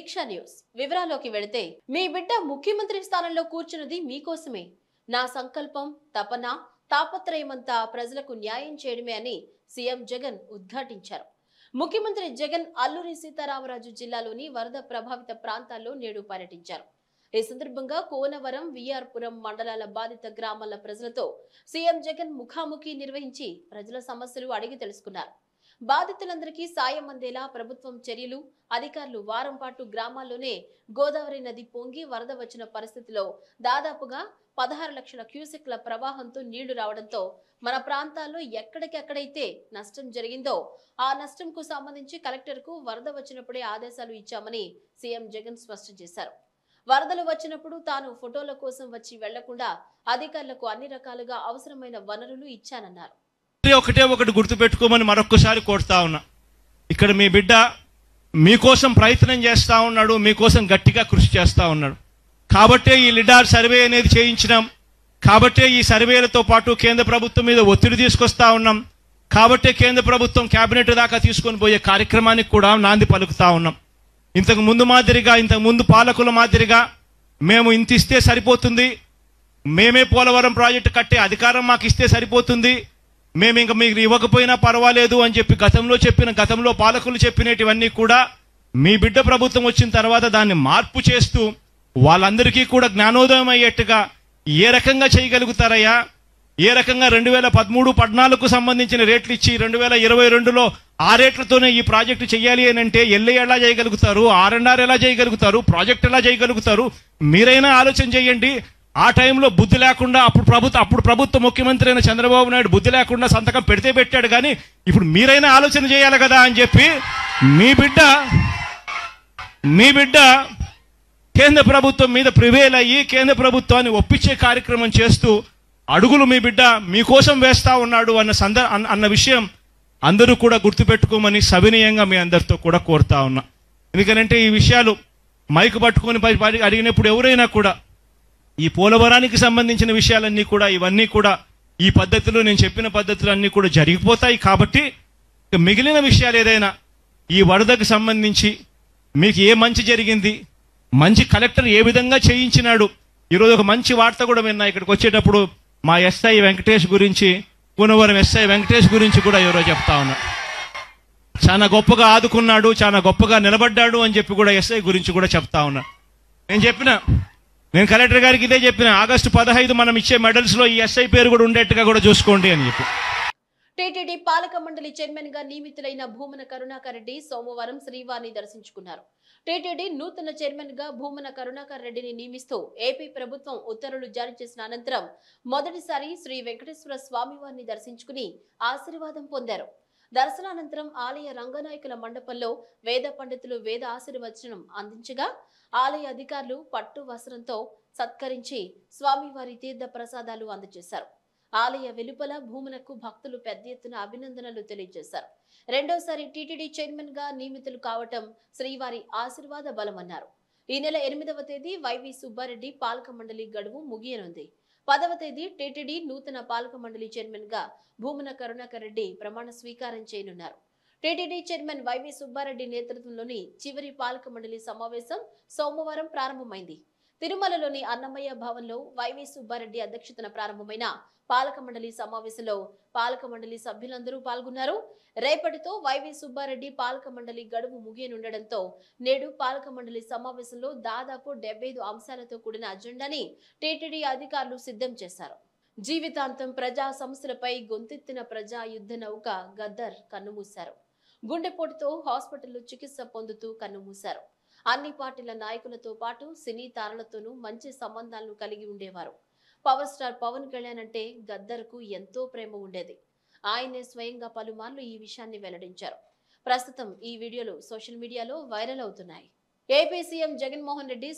దీక్ష news వివరాల్లోకి వెళితే మీ బిడ్డ ముఖ్యమంత్రి స్థానంలో కూర్చున్నది మీకోసమే. నా సంకల్పం, తపన, తాపత్రయమంతా ప్రజలకు న్యాయం చేయడమే అని సీఎం జగన్ ఉద్ఘాటించారు. ముఖ్యమంత్రి జగన్ అల్లూరి సీతారామరాజు జిల్లాలోని వరద ప్రభావిత ప్రాంతాల్లో నేడు పర్యటించారు. ఈ సందర్భంగా కోనవరం, విఆర్పురం మండలాల బాధిత గ్రామాల ప్రజలతో సీఎం జగన్ ముఖాముఖి నిర్వహించి ప్రజల సమస్యలు అడిగి తెలుసుకున్నారు. బాధితులందరికీ సాయం అందేలా ప్రభుత్వం చర్యలు, అధికారులు వారం పాటు గ్రామాల్లోనే గోదావరి నది పొంగి వరద వచ్చిన పరిస్థితిలో దాదాపుగా 16 లక్షల క్యూసెక్ల ప్రవాహంతో నీళ్లు రావడంతో మన ప్రాంతాల్లో ఎక్కడికెక్కడైతే నష్టం జరిగిందో ఆ నష్టంకు సంబంధించి కలెక్టర్కు వరద వచ్చినప్పుడే ఆదేశాలు ఇచ్చామని సీఎం జగన్ స్పష్టం చేశారు. వరదలు వచ్చినప్పుడు తాను ఫోటోల కోసం వచ్చి వెళ్లకుండా అధికారులకు అన్ని రకాలుగా అవసరమైన వనరులు ఇచ్చానన్నారు. ఒకటి గుర్తుపెట్టుకోమని మరొకసారి కోరుతా ఉన్నా. ఇక్కడ మీ బిడ్డ మీకోసం ప్రయత్నం చేస్తా ఉన్నాడు, మీకోసం గట్టిగా కృషి చేస్తా ఉన్నాడు. కాబట్టే ఈ లిడార్ సర్వే అనేది చేయించినాం. కాబట్టే ఈ సర్వేలతో పాటు కేంద్ర ప్రభుత్వం మీద ఒత్తిడి తీసుకొస్తా ఉన్నాం. కాబట్టే కేంద్ర ప్రభుత్వం కేబినెట్ దాకా తీసుకొని పోయే కార్యక్రమానికి కూడా నాంది పలుకుతా ఉన్నాం. ఇంతకు ముందు పాలకుల మాదిరిగా మేము ఇంత ఇస్తే సరిపోతుంది, మేమే పోలవరం ప్రాజెక్టు కట్టే అధికారం మాకు ఇస్తే సరిపోతుంది, మేము ఇంకా మీకు ఇవ్వకపోయినా పర్వాలేదు అని చెప్పి గతంలో పాలకులు చెప్పినటివన్నీ కూడా మీ బిడ్డ ప్రభుత్వం వచ్చిన తర్వాత దాన్ని మార్పు చేస్తూ వాళ్ళందరికీ కూడా జ్ఞానోదయం అయ్యేట్టుగా ఏ రకంగా చేయగలుగుతారయ్యా, ఏ రకంగా 2013-14కు సంబంధించిన రేట్లు ఇచ్చి 2022లో ఆ రేట్లతోనే ఈ ప్రాజెక్టు చేయాలి అని అంటే ఎల్ఏ ఎలా చేయగలుగుతారు, R&R ఎలా చేయగలుగుతారు, ప్రాజెక్ట్ ఎలా చేయగలుగుతారు, మీరైనా ఆలోచన చేయండి. ఆ టైంలో బుద్ధి లేకుండా అప్పుడు ప్రభుత్వ ముఖ్యమంత్రి అయిన చంద్రబాబు నాయుడు బుద్ధి లేకుండా సంతకం పెడితే పెట్టాడు, కానీ ఇప్పుడు మీరైనా ఆలోచన చేయాలి కదా అని చెప్పి మీ బిడ్డ కేంద్ర ప్రభుత్వం మీద ప్రివేల్ అయ్యి కేంద్ర ప్రభుత్వాన్ని ఒప్పించే కార్యక్రమం చేస్తూ అడుగులు మీ బిడ్డ మీకోసం వేస్తా ఉన్నాడు అన్న విషయం అందరూ కూడా గుర్తుపెట్టుకోమని సవినయంగా మీ అందరితో కూడా కోరుతా ఉన్నా. ఎందుకంటే ఈ విషయాలు మైకు పట్టుకొని అడిగినప్పుడు ఎవరైనా కూడా ఈ పోలవరానికి సంబంధించిన విషయాలన్నీ కూడా ఇవన్నీ కూడా ఈ పద్ధతిలో నేను చెప్పిన పద్ధతులు అన్నీ కూడా జరిగిపోతాయి. కాబట్టి మిగిలిన విషయాలు ఏదైనా ఈ వరదకు సంబంధించి మీకు ఏ మంచి జరిగింది, మంచి కలెక్టర్ ఏ విధంగా చేయించినాడు. ఈరోజు ఒక మంచి వార్త కూడా విన్నా. ఇక్కడికి వచ్చేటప్పుడు మా ఎస్ఐ వెంకటేష్ గురించి, కోనవరం ఎస్ఐ వెంకటేష్ గురించి కూడా ఎవరో చెప్తా ఉన్నా. చాలా గొప్పగా ఆదుకున్నాడు, చాలా గొప్పగా నిలబడ్డాడు అని చెప్పి కూడా ఎస్ఐ గురించి కూడా చెప్తా ఉన్నా. నేను కలెక్టర్ గారికి ఇదే చెప్పిన, ఆగస్టు 15 మనం ఇచ్చే మెడల్స్ లో ఈ ఎస్ఐ పేరు కూడా ఉండేట్టుగా కూడా చూసుకోండి అని చెప్పి. టీటీడీ పాలక మండలి చైర్మన్ గా నియమితులైన భూమన కరుణాకర్ రెడ్డి సోమవారం శ్రీవారిని దర్శించుకున్నారు. టీటీడీ నూతన చైర్మన్ గా భూమన కరుణాకర్ రెడ్డిని నియమిస్తూ ఏపీ ప్రభుత్వం ఉత్తర్వులు జారీ చేసిన అనంతరం మొదటిసారి శ్రీ వెంకటేశ్వర స్వామివారిని దర్శించుకుని ఆశీర్వాదం పొందారు. దర్శనానంతరం ఆలయ రంగనాయకుల మండపంలో వేద పండితులు వేద ఆశీర్వచనం అందించగా ఆలయ అధికారులు పట్టు వస్త్రంతో సత్కరించి స్వామివారి తీర్థ ప్రసాదాలు అందజేశారు. ఆలయ వెలుపల భూమునకు భక్తులు పెద్ద ఎత్తున అభినందనలు తెలియజేశారు. రెండోసారి టీటీడీ చైర్మన్ గా నియమితులు కావటం శ్రీవారి ఆశీర్వాద బలమన్నారు. ఈ నెల 8వ తేదీ వైవి సుబ్బారెడ్డి పాలక మండలి గడువు ముగియనుంది. 10వ తేదీ టీటీడీ నూతన పాలక మండలి చైర్మన్ గా భూమన కరుణాకర్ రెడ్డి ప్రమాణ స్వీకారం చేయనున్నారు. టీటీడీ చైర్మన్ వైవి సుబ్బారెడ్డి నేతృత్వంలోని చివరి పాలక మండలి సమావేశం సోమవారం ప్రారంభమైంది. తిరుమలలోని అన్నమయ్య భవన్లో వైవి సుబ్బారెడ్డి అధ్యక్షతన ప్రారంభమైన పాలక మండలి సమావేశంలో పాలక మండలి సభ్యులందరూ పాల్గొన్నారు. రేపటితో వైవి సుబ్బారెడ్డి పాలక మండలి గడువు ముగియనుండడంతో నేడు పాలక మండలి సమావేశంలో దాదాపు 75 అంశాలతో కూడిన అజెండాని టీటీడీ అధికారులు సిద్ధం చేశారు. జీవితాంతం ప్రజా సమస్యలపై గొంతెత్తిన ప్రజా యుద్ధ నౌక గద్దర్ కన్నుమూశారు. గుండెపోటుతో హాస్పిటల్లో చికిత్స పొందుతూ కన్నుమూశారు. అన్ని పార్టీల నాయకులతో పాటు సినీ తారలతోనూ మంచి సంబంధాలను కలిగి ఉండేవారు. పవర్ స్టార్ పవన్ కళ్యాణ్ అంటే గద్దర్కు ఎంతో ప్రేమ ఉండేది. ఆయనే స్వయంగా పలుమార్లు ఈ విషయాన్ని వెల్లడించారు. ప్రస్తుతం ఈ వీడియోలు సోషల్ మీడియాలో వైరల్ అవుతున్నాయి. ఏపీ సీఎం జగన్మోహన్ రెడ్డి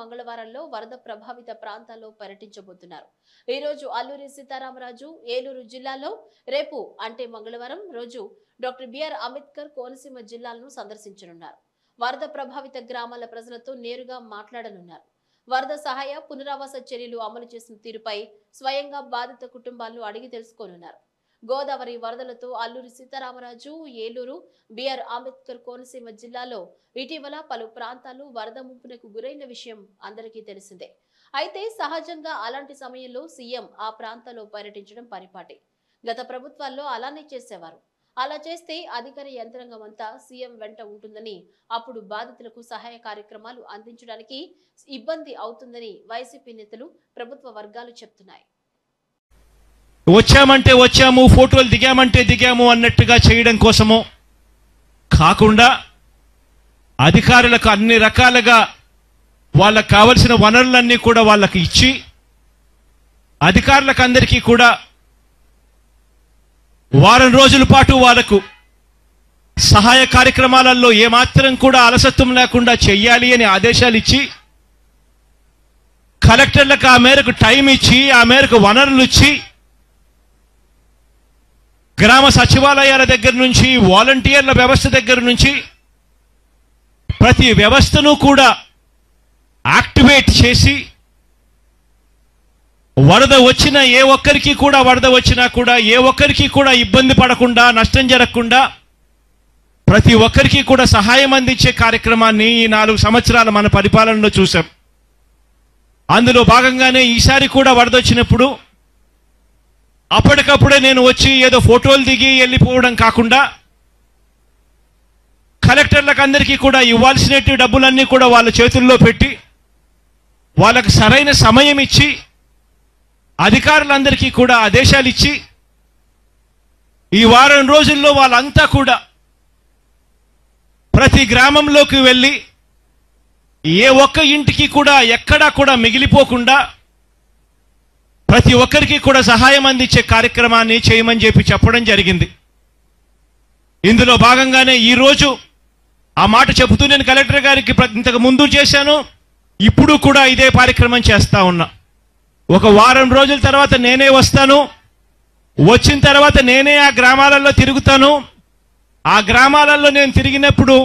మంగళవారంలో వరద ప్రభావిత ప్రాంతాల్లో పర్యటించబోతున్నారు. ఈ రోజు అల్లూరి సీతారామరాజు, ఏలూరు జిల్లాలో, రేపు అంటే మంగళవారం రోజు డాక్టర్ బిఆర్ అంబేద్కర్ కోనసీమ జిల్లాలను సందర్శించనున్నారు. వరద ప్రభావిత గ్రామాల ప్రజలతో నేరుగా మాట్లాడనున్నారు. వరద సహాయ పునరావాస చర్యలు అమలు చేసిన తీరుపై స్వయంగా బాధిత కుటుంబాలను అడిగి తెలుసుకోనున్నారు. గోదావరి వరదలతో అల్లూరి సీతారామరాజు, ఏలూరు, బిఆర్ అంబేద్కర్ కోనసీమ జిల్లాలో ఇటీవల పలు ప్రాంతాలు వరద ముంపునకు గురైన విషయం అందరికీ తెలిసిందే. అయితే సహజంగా అలాంటి సమయంలో సీఎం ఆ ప్రాంతాల్లో పర్యటించడం పరిపాటి. గత ప్రభుత్వాల్లో అలానే చేసేవారు. అలా చేస్తే అధికార యంత్రాంగం అంతా సీఎం వెంట ఉంటుందని, అప్పుడు బాధితులకు సహాయ కార్యక్రమాలు అందించడానికి ఇబ్బంది అవుతుందని వైసీపీ నేతలు, ప్రభుత్వ వర్గాలు చెప్తున్నాయి. వచ్చామంటే వచ్చాము, ఫోటోలు దిగామంటే దిగాము అన్నట్టుగా చేయడం కోసమో కాకుండా అధికారులకు అన్ని రకాలుగా వాళ్ళకు కావలసిన వనరులన్నీ కూడా వాళ్ళకి ఇచ్చి అధికారులకు అందరికీ కూడా వారం రోజుల పాటు వాళ్ళకు సహాయ కార్యక్రమాలలో ఏమాత్రం కూడా అలసత్వం లేకుండా చెయ్యాలి అని ఆదేశాలు ఇచ్చి కలెక్టర్లకు ఆ మేరకు టైం ఇచ్చి ఆ మేరకు వనరులు ఇచ్చి గ్రామ సచివాలయాల దగ్గర నుంచి వాలంటీర్ల వ్యవస్థ దగ్గర నుంచి ప్రతి వ్యవస్థను కూడా యాక్టివేట్ చేసి వరద వచ్చిన ఏ ఒక్కరికి కూడా ఏ ఒక్కరికి కూడా ఇబ్బంది పడకుండా, నష్టం జరగకుండా ప్రతి ఒక్కరికి కూడా సహాయం అందించే కార్యక్రమాన్ని ఈ 4 సంవత్సరాల మన పరిపాలనలో చూసాం. అందులో భాగంగానే ఈసారి కూడా వరద వచ్చినప్పుడు అప్పటికప్పుడే నేను వచ్చి ఏదో ఫోటోలు దిగి వెళ్ళిపోవడం కాకుండా కలెక్టర్లకు అందరికీ కూడా ఇవ్వాల్సిన డబ్బులన్నీ కూడా వాళ్ళ చేతుల్లో పెట్టి వాళ్ళకు సరైన సమయం ఇచ్చి అధికారులందరికీ కూడా ఆదేశాలు ఇచ్చి ఈ వారం రోజుల్లో వాళ్ళంతా కూడా ప్రతి గ్రామంలోకి వెళ్ళి ఏ ఒక్క ఇంటికి కూడా ఎక్కడా కూడా మిగిలిపోకుండా ప్రతి ఒక్కరికి కూడా సహాయం అందించే కార్యక్రమాన్ని చేయమని చెప్పడం జరిగింది. ఇందులో భాగంగానే ఈరోజు ఆ మాట చెబుతూ నేను కలెక్టర్ గారికి ఇంతకు ముందు చేశాను, ఇప్పుడు కూడా ఇదే కార్యక్రమం చేస్తా ఉన్నా. ఒక వారం రోజుల తర్వాత నేనే వస్తాను. వచ్చిన తర్వాత నేనే ఆ గ్రామాలలో తిరుగుతాను. ఆ గ్రామాలలో నేను తిరిగినప్పుడు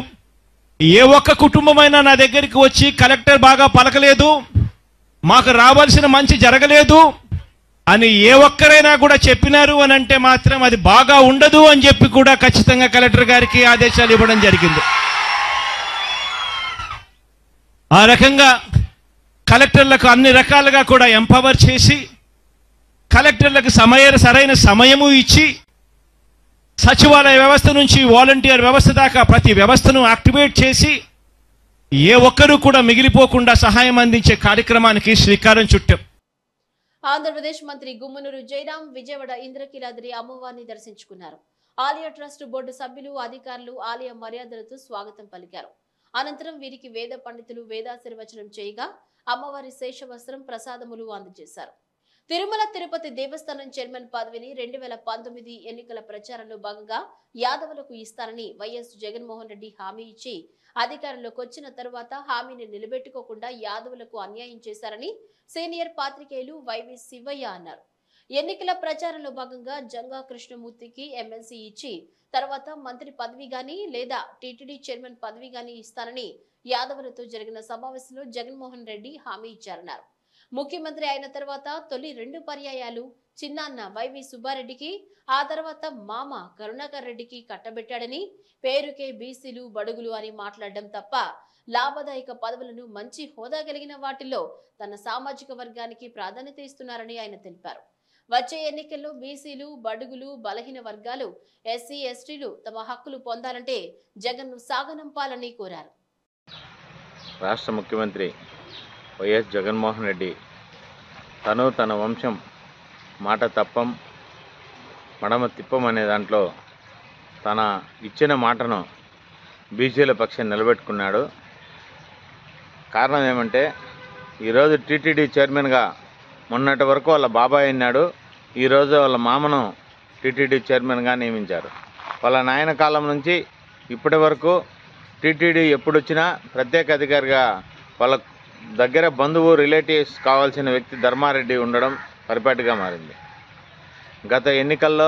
ఏ ఒక్క కుటుంబమైనా నా దగ్గరికి వచ్చి కలెక్టర్ బాగా పలకలేదు, మాకు రావాల్సిన మంచి జరగలేదు అని ఏ ఒక్కరైనా కూడా చెప్పినారు అని అంటే మాత్రం అది బాగా ఉండదు అని చెప్పి కూడా ఖచ్చితంగా కలెక్టర్ గారికి ఆదేశాలు ఇవ్వడం జరిగింది. ఆ రకంగా కలెక్టర్లకు అన్ని రకాలుగా కూడా ఎంపవర్ చేసి కలెక్టర్లకు సరైన సమయము ఇచ్చి సచివాలయ వ్యవస్థ నుంచి వాలంటీర్ వ్యవస్థ దాకా ప్రతి వ్యవస్థను యాక్టివేట్ చేసి ఏ ఒక్కరూ కూడా మిగిలిపోకుండా సహాయం అందించే కార్యక్రమానికి శ్రీకారం చుట్టాం. ఆంధ్రప్రదేశ్ మంత్రి గుమ్మనూరు జయరాం విజయవాడ ఇంద్రకీలాద్రి అమ్మవారిని దర్శించుకున్నారు. ఆలయ ట్రస్ట్ బోర్డు సభ్యులు, అధికారులు ఆలయ మర్యాదలతో స్వాగతం పలికారు. అనంతరం వీరికి వేద పండితులు వేదాశీర్వచనం చేయగా అమ్మవారి శేషవస్త్రం, ప్రసాదములు అందజేశారు. తిరుమల తిరుపతి దేవస్థానం చైర్మన్ పదవిని 2019 ఎన్నికల ప్రచారంలో భాగంగా యాదవులకు ఇస్తానని వైఎస్ జగన్మోహన్ రెడ్డి హామీ ఇచ్చి అధికారంలోకి వచ్చిన తరువాత హామీని నిలబెట్టుకోకుండా యాదవులకు అన్యాయం చేశారని సీనియర్ పాత్రికేయులు వైవి శివయ్య అన్నారు. ఎన్నికల ప్రచారంలో భాగంగా జంగా కృష్ణమూర్తికి ఎమ్మెల్సీ ఇచ్చి తర్వాత మంత్రి పదవి గాని లేదా టీటీడీ చైర్మన్ పదవి గాని ఇస్తానని యాదవులతో జరిగిన సమావేశంలో జగన్మోహన్ రెడ్డి హామీ ఇచ్చారన్నారు. ముఖ్యమంత్రి అయిన తర్వాత తొలి 2 పర్యాయాలు చిన్నాన్న వైవి సుబ్బారెడ్డికి, ఆ తర్వాత మామ కరుణాకర్ రెడ్డికి కట్టబెట్టాడని, పేరుకే బీసీలు బడుగులు అని మాట్లాడడం తప్ప లాభదాయక పదవులను మంచి హోదా కలిగిన వాటిల్లో తన సామాజిక వర్గానికి ప్రాధాన్యత ఇస్తున్నారని ఆయన తెలిపారు. వచ్చే ఎన్నికల్లో బీసీలు, బడుగులు, బలహీన వర్గాలు, ఎస్సీ, ఎస్టీలు తమ హక్కులు పొందాలంటే జగన్ను సాగనంపాలని కోరారు. రాష్ట్ర ముఖ్యమంత్రి వైఎస్ జగన్మోహన్ రెడ్డి తన వంశం మాట తప్పం మడమ తిప్పం అనే దాంట్లో తన ఇచ్చిన మాటను బీసీల పక్షం నిలబెట్టుకున్నాడు. కారణం ఏమంటే ఈరోజు టీటీడీ చైర్మన్గా మొన్నటి వరకు వాళ్ళ బాబాయ్ అన్నాడు, ఈరోజు వాళ్ళ మామను టీటీడీ చైర్మన్గా నియమించారు. వాళ్ళ నాయన కాలం నుంచి ఇప్పటి వరకు టీటీడీ ఎప్పుడు వచ్చినా ప్రత్యేక అధికారిగా వాళ్ళ దగ్గర బంధువు, రిలేటివ్స్ కావాల్సిన వ్యక్తి ధర్మారెడ్డి ఉండడం పరిపాటిగా మారింది. గత ఎన్నికల్లో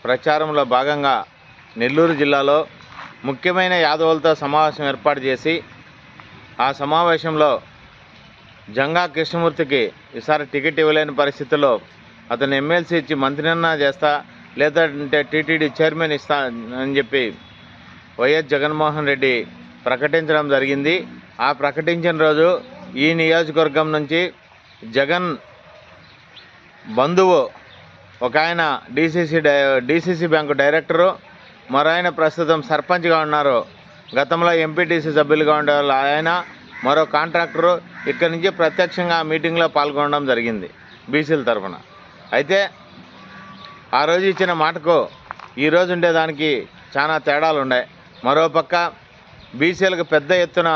ప్రచారంలో భాగంగా నెల్లూరు జిల్లాలో ముఖ్యమైన యాదవులతో సమావేశం ఏర్పాటు చేసి ఆ సమావేశంలో జంగా కృష్ణమూర్తికి ఈసారి టికెట్ ఇవ్వలేని పరిస్థితుల్లో అతను ఎమ్మెల్సీ ఇచ్చి మంత్రినన్నా చేస్తా, లేదంటే టీటీడీ చైర్మన్ ఇస్తా అని చెప్పి వైఎస్ జగన్మోహన్ రెడ్డి ప్రకటించడం జరిగింది. ఆ ప్రకటించిన రోజు ఈ నియోజకవర్గం నుంచి జగన్ బంధువు ఒక ఆయన డీసీసీ బ్యాంకు డైరెక్టరు, మరో ఆయన ప్రస్తుతం సర్పంచ్గా ఉన్నారు, గతంలో ఎంపీటీసీ సభ్యులుగా ఉండేవాళ్ళు ఆయన, మరో కాంట్రాక్టరు ఇక్కడి నుంచి ప్రత్యక్షంగా ఆ మీటింగ్లో పాల్గొనడం జరిగింది బీసీల తరఫున. అయితే ఆ రోజు ఇచ్చిన మాటకు ఈరోజు ఉండేదానికి చాలా తేడాలు ఉన్నాయి. మరోపక్క బీసీలకు పెద్ద ఎత్తున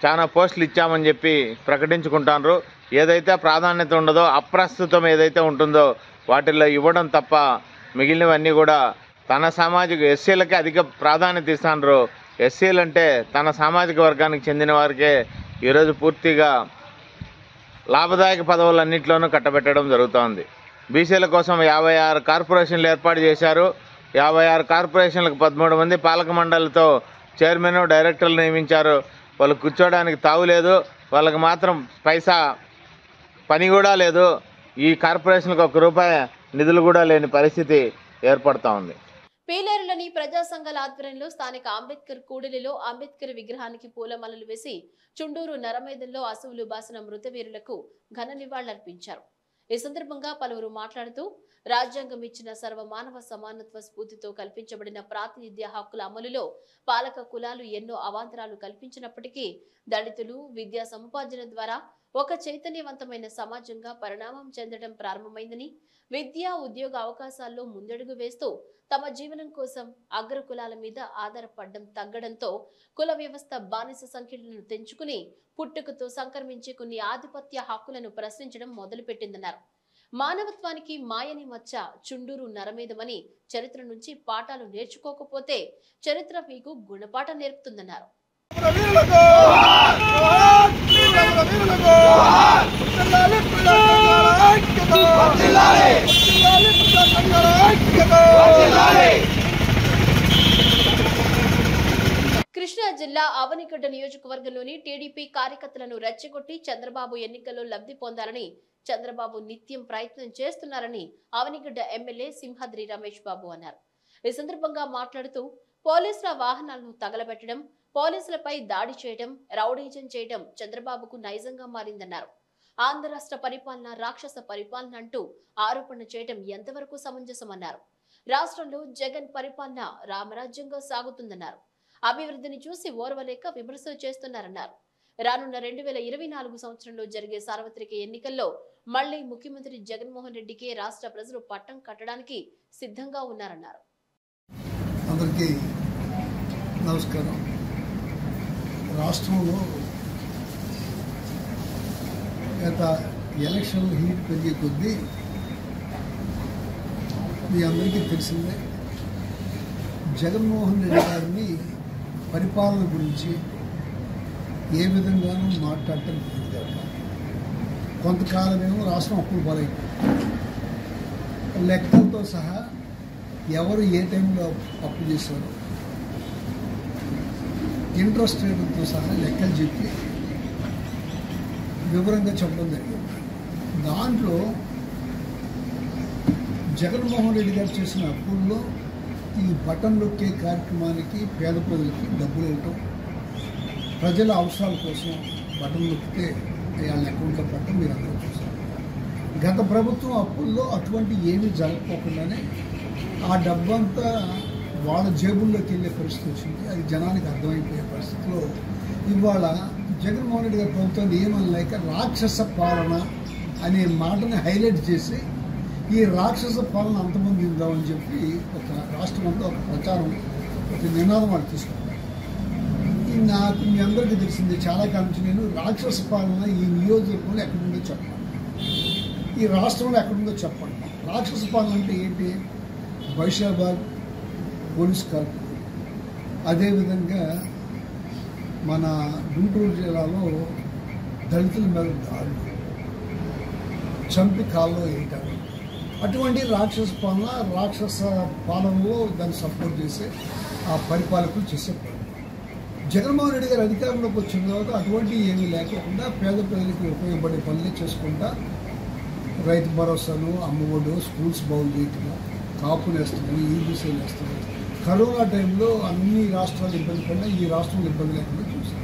చాలా పోస్టులు ఇచ్చామని చెప్పి ప్రకటించుకుంటారు. ఏదైతే ప్రాధాన్యత ఉండదో, అప్రస్తుతం ఏదైతే ఉంటుందో వాటిల్లో ఇవ్వడం తప్ప మిగిలినవన్నీ కూడా తన సామాజిక ఎస్సీలకే అధిక ప్రాధాన్యత ఇస్తున్నారు. ఎస్సీలు అంటే తన సామాజిక వర్గానికి చెందిన వారికే ఈరోజు పూర్తిగా లాభదాయక పదవులన్నింటిలోనూ కట్టబెట్టడం జరుగుతోంది. బీసీల కోసం 56 కార్పొరేషన్లు ఏర్పాటు చేశారు. 56 కార్పొరేషన్లకు 13 మంది పాలక మండలితో చైర్మన్, డైరెక్టర్లు నియమించారు. వాళ్ళు కూర్చోడానికి తావు లేదు, వాళ్ళకి మాత్రం పైసా పని కూడా లేదు. ఈ కార్పొరేషన్లకు ₹1 నిధులు కూడా లేని పరిస్థితి ఏర్పడతా ఉంది. పీలేరులోని ప్రజా సంఘాల ఆధ్వర్యంలో స్థానిక అంబేద్కర్ కూడలిలో అంబేద్కర్ విగ్రహానికి పూలమాలలు వేసి చుండూరు నరమేధంలో అసువులు బాసిన మృతవీరులకు ఘన నివాళులర్పించారు. ఈ సందర్భంగా పలువురు మాట్లాడుతూ రాజ్యాంగం ఇచ్చిన సర్వమానవ సమానత్వ స్ఫూర్తితో కల్పించబడిన ప్రాతినిధ్య హక్కుల అమలులో పాలక కులాలు ఎన్నో అవాంతరాలు కల్పించినప్పటికీ దళితులు విద్యా సముపార్జన ద్వారా ఒక చైతన్యవంతమైన సమాజంగా పరిణామం చెందడం ప్రారంభమైందని, విద్యా ఉద్యోగ అవకాశాల్లో ముందడుగు వేస్తూ తమ జీవనం కోసం అగ్ర కులాల మీద ఆధారపడడం తగ్గడంతో కుల వ్యవస్థ బానిస సంఖ్యలను తెంచుకుని పుట్టుకతో సంక్రమించి కొన్ని ఆధిపత్య హక్కులను ప్రశ్నించడం మొదలుపెట్టిందన్నారు. మానవత్వానికి మాయని మచ్చ చుండూరు నరమేధమని, చరిత్ర నుంచి పాఠాలు నేర్చుకోకపోతే చరిత్ర మీకు గుణపాఠం నేర్పుతుందన్నారు. కృష్ణా జిల్లా అవనిగడ్డ నియోజకవర్గంలోని టీడీపీ కార్యకర్తలను రెచ్చగొట్టి చంద్రబాబు ఎన్నికల్లో లబ్ధి పొందాలని చంద్రబాబు నిత్యం ప్రయత్నం చేస్తున్నారని అవనిగడ్డ ఎమ్మెల్యే సింహాద్రి రమేష్ బాబు అన్నారు. ఈ సందర్భంగా మాట్లాడుతూ పోలీసుల వాహనాలను తగలబెట్టడం, పోలీసులపై దాడి చేయడం, రౌడీజం చేయడం చంద్రబాబుకు నైజంగా మారిందన్నారు. ఆంధ్ర రాష్ట్ర పరిపాలన రాక్షస పరిపాలన అంటూ ఆరోపణ చేయడం ఎంతవరకు సమంజసమన్నారు. రాష్ట్రంలో జగన్ పరిపాలన రామరాజ్యంగా సాగుతుందన్నారు. అభివృద్ధిని చూసి ఓర్వలేక విమర్శలు చేస్తున్నారన్నారు. రానున్న 2024 సంవత్సరంలో జరిగే సార్వత్రిక ఎన్నికల్లో మళ్లీ ముఖ్యమంత్రి జగన్మోహన్ రెడ్డికి రాష్ట్ర ప్రజలు పట్టం కట్టడానికి సిద్ధంగా ఉన్నారన్నారు. అందరికీ నమస్కారం. రాష్ట్రంలో గత ఎలక్షన్ హీట్ పెరిగే కొద్దీ మీ అందరికీ తెలిసిందే, జగన్మోహన్ రెడ్డి గారిని పరిపాలన గురించి ఏ విధంగానూ మాట్లాడటం లేదు. కొంతకాలమేమో రాష్ట్రం అప్పులు పాలైపోయింది. లెక్కలతో సహా ఎవరు ఏ టైంలో అప్పు చేశారో ఇంట్రెస్ట్ రేట్లతో సహా లెక్కలు చెప్పి వివరంగా చెప్పడం జరిగింది. దాంట్లో జగన్మోహన్ రెడ్డి గారు చేసిన అప్పుల్లో ఈ బటన్ నొక్కే కార్యక్రమానికి పేద ప్రజలకి డబ్బులు ఇవ్వటం, ప్రజల అవసరాల కోసం బటన్ నొక్కితే వాళ్ళ అకౌంట్లో పట్టడం మీరు అందరూ చూస్తారు. గత ప్రభుత్వం అప్పుల్లో అటువంటి ఏమీ జరగకపోకుండానే ఆ డబ్బంతా వాళ్ళ జేబుల్లోకి వెళ్ళే పరిస్థితి వచ్చింది. అది జనానికి అర్థమైపోయే పరిస్థితిలో ఇవాళ జగన్మోహన్ రెడ్డి గారి ప్రభుత్వం ఏమనలేక రాక్షస పాలన అనే మాటని హైలైట్ చేసి ఈ రాక్షస పాలన అంతమంది ఇద్దామని చెప్పి ఒక రాష్ట్రం అంతా ఒక ప్రచారం, ఒక నినాదం వాళ్ళు తీసుకున్నారు. నాకు మీ అందరికీ తెలిసింది, చాలా కాలం నుంచి నేను రాక్షస పాలన ఈ నియోజకవర్గంలో ఎక్కడుందో చెప్పాను, ఈ రాష్ట్రంలో ఎక్కడుందో చెప్పండి. రాక్షస పాలన అంటే ఏంటి? బైషాబాద్ పోలీస్ కార్పొరేషన్, అదేవిధంగా మన గుంటూరు జిల్లాలో దళితుల మీద దాడులు, చంపి కాల్లో వేయటాలు, అటువంటి రాక్షస పాలనలో దాన్ని సపోర్ట్ చేసే ఆ పరిపాలకులు చేసే పని. జగన్మోహన్ రెడ్డి గారు అధికారంలోకి వచ్చిన తర్వాత అటువంటి ఏమీ లేకుండా పేద ప్రజలకు ఉపయోగపడే పనులు చేసుకుంటా రైతు భరోసాను, అమ్మఒడు, స్కూల్స్ బాగు చేయటము, కాపు నేస్తాము, ఈబీసీ నేస్తాము. కరోనా టైంలో అన్ని రాష్ట్రాలు ఇబ్బంది పడినా ఈ రాష్ట్రంలో ఇబ్బంది లేకుండా చూసాం.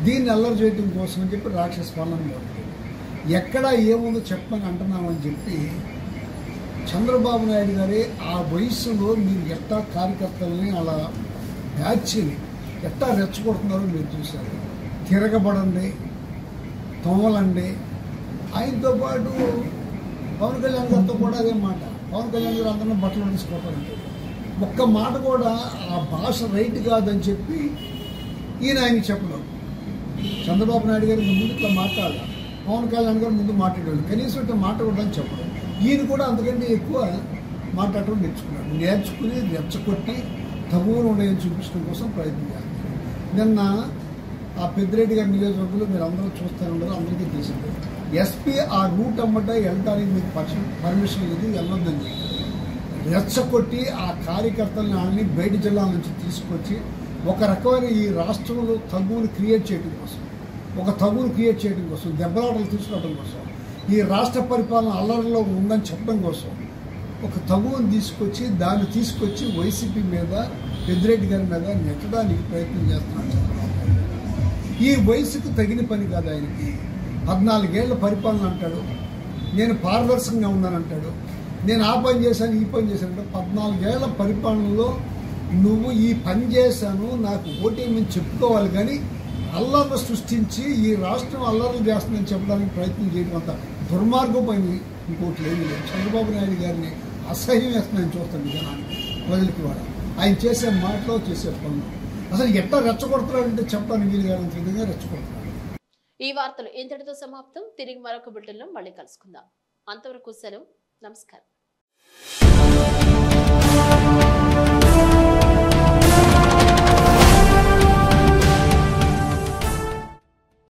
దీన్ని అల్లరి చేయడం కోసం అని చెప్పి రాక్షస పాలన మొదలుపెట్టారు. ఎక్కడ ఏముందో చెప్పని అంటున్నామని చెప్పి చంద్రబాబు నాయుడు గారే ఆ వయసులో మీరు ఎట్టా కార్యకర్తలని అలా బ్యాచ్ని ఎట్టా రెచ్చగొడుతున్నారో మీరు చూశారు. తిరగబడండి, తోమలండి. ఆయనతో పాటు పవన్ కళ్యాణ్ గారితో కూడా అదే మాట. పవన్ కళ్యాణ్ గారు అందరినీ బట్టలు తీసుకోవటానికి ఒక్క మాట కూడా ఆ భాష రైట్ కాదని చెప్పి ఈయన ఆయనకి చెప్పడం. చంద్రబాబు నాయుడు గారి ముందు ఇట్లా మాట్లాడాలి, పవన్ కళ్యాణ్ గారు ముందు మాట్లాడేవాళ్ళు, కనీసం ఇట్లా మాట్లాడని చెప్పడం. ఈయన కూడా అంతకంటే ఎక్కువ మాట్లాడటం నేర్చుకుని రెచ్చగొట్టి తగువను ఉండేది చూపించడం కోసం ప్రయత్నం చేస్తారు. నిన్న ఆ పెద్దిరెడ్డి గారి నియోజకవర్గంలో మీరు అందరూ చూస్తారన్నారు, అందరికీ తెలిసింది. ఎస్పీ ఆ రూట్ అమ్మట వెళ్ళడానికి మీకు పర్మిషన్ లేదు, వెళ్ళొద్దని చెప్పి రెచ్చగొట్టి ఆ కార్యకర్తలను అన్ని బయట జిల్లాల నుంచి తీసుకొచ్చి ఒక రకమైన ఈ రాష్ట్రంలో తగువును క్రియేట్ చేయడం కోసం, దెబ్బలాటలు తీసుకురావడం కోసం, ఈ రాష్ట్ర పరిపాలన అల్లరిలో ఉందని చెప్పడం కోసం ఒక తగువును తీసుకొచ్చి వైసీపీ మీద, పెద్దిరెడ్డి గారి మీద నెట్టడానికి ప్రయత్నం చేస్తున్నారు. ఈ వయసుకు తగిన పని కాదు ఆయనకి. 14 ఏళ్ల పరిపాలన అంటాడు, నేను పారదర్శకంగా ఉన్నానంటాడు, నేను ఆ పని చేశాను ఈ పని చేశానంటే 14 ఏళ్ల పరిపాలనలో నువ్వు ఈ పని చేశాను నాకు ఓటేమని చెప్పుకోవాలి. కానీ అల్లర్లు సృష్టించి ఈ రాష్ట్రం అల్లర్లు చేస్తుందని చెప్పడానికి ప్రయత్నం చేయడం అంత దుర్మార్గం పని ఇంకోటి లేదు. చంద్రబాబు నాయుడు గారిని అసహ్యం వేస్తుందని చూస్తాను జనానికి, ప్రజలకి కూడా. ఆయన చేసే మాటలో చేసే పనులు అసలు ఎట్లా రెచ్చగొడుతున్నాడంటే చెప్పడానికి వీలు కానంత విధంగా రెచ్చగొడుతున్నాడు. ఈ వార్తలు ఇంతటితో సమాప్తం. తిరిగి మరొక బులెటిన్లో మళ్ళీ కలుసుకుందాం. అంతవరకు సెలవు. నమస్కారం.